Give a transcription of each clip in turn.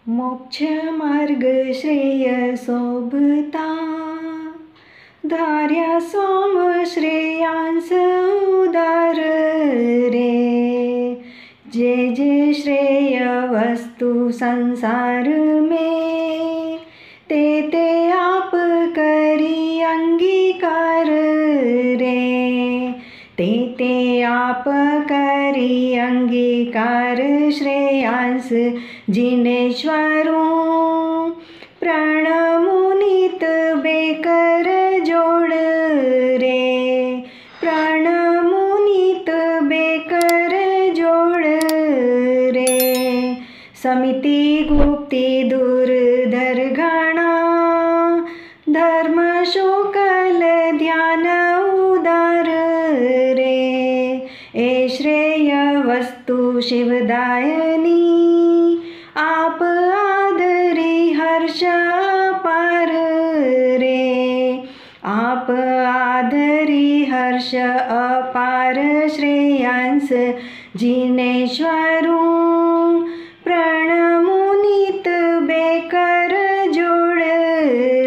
मोक्ष मार्ग श्रेय शोभता, धार्या स्वाम श्रेयांस उदार रे। जे जे श्रेय वस्तु संसार में, ते आप करी अंगीकार रे। ते आप करी अंगीकार श्रेयांस जिनेश्वरू। प्रणमुनित बेकर जोड़ रे, प्रणमुनित बेकर जोड़ रे। समिति गुप्ति दुर्धर घना, धर्म शोकल ध्यान उदार रे। ए श्रेय वस्तु शिवदायनी, आप आदरी हर्ष अपार रे। आप आदरी हर्ष अपार श्रेयांस जिनेश्वरू। प्रणमुनित बेकर जोड़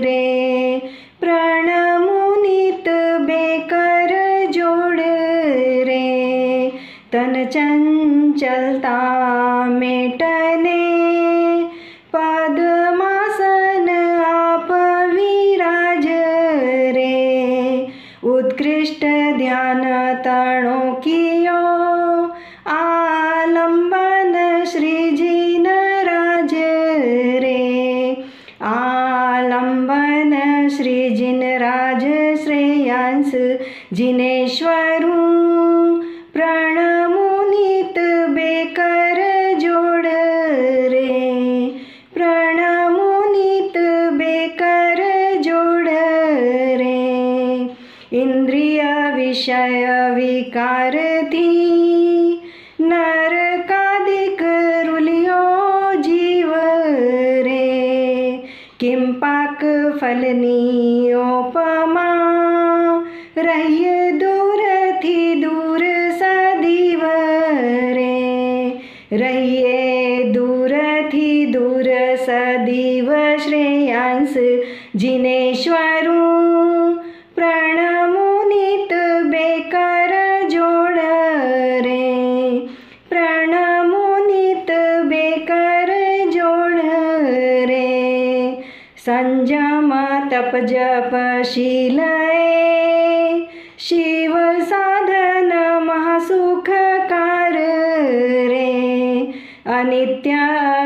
रे, प्रणमुनित बेकर जोड़ रे। तन चंचलता मेटने, पद्मासन आप विराज रे। उत्कृष्ट ध्यान तणों कियो, आलंबन श्री जिन राज रे। आलंबन श्री जिन राज श्रेयांस जिनेश्वरू। प्रणमुनित बेकर जोड़ रे, प्रणमुनित बेकर जोड़ रे। इंद्रिय विषय विकार थी, नरकादिक रुलियो जीव रे। किम पाक फलनी उपमा, रहिए दूर थी दूर सदीव रे। रहिए दूर थी दूर सदीव श्रेयांस जिनेश्वरू। प्रणमुनित बेकर जोड़ रे, प्रणमुनित बेकर जोड़ रे। संयम तप जप शील, शिव साधन महासुखकार रे। अनित्य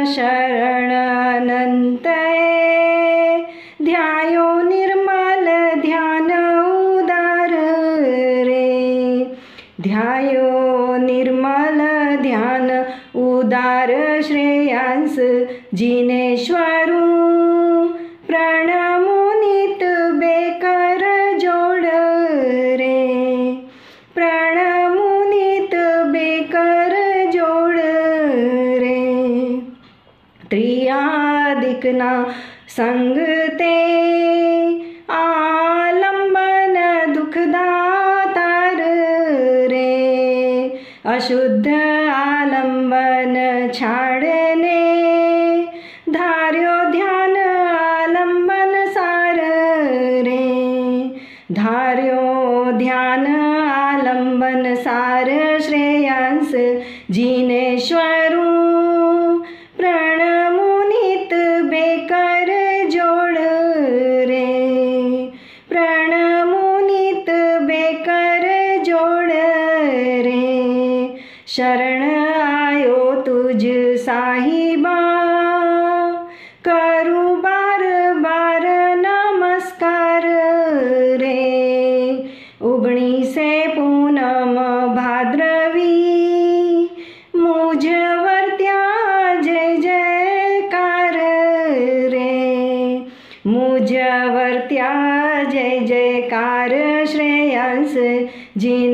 शरण अनंत, ध्यायो निर्मल ध्यान उदार रे। ध्यायो निर्मल ध्यान उदार श्रेयांस जिनेश्वरू। प्रणमुनित बेकर जोड़ रे, प्रणमुनित बेकर जोड़ रे। त्रियादिक ना संग ते, आलंबन दुखदातार रे। अशुद्ध आलंबन छाड़ने, धार्यो ध्यान आलंबन सार रे। धार्यो ध्यान आलंबन सार श्रेयांस जिनेश्वरू। प्रणमुनित बेकर जोड़ रे, प्रणमुनित बेकर जोड़ रे। शरण आयो तुझ साहिबा, करू बार बार नमस्कार रे। 19 पूनम भाद्रवी, मुझवरत्या जय जयकार रे। मुझवरत्या जय जयकार श्रेयांस जिन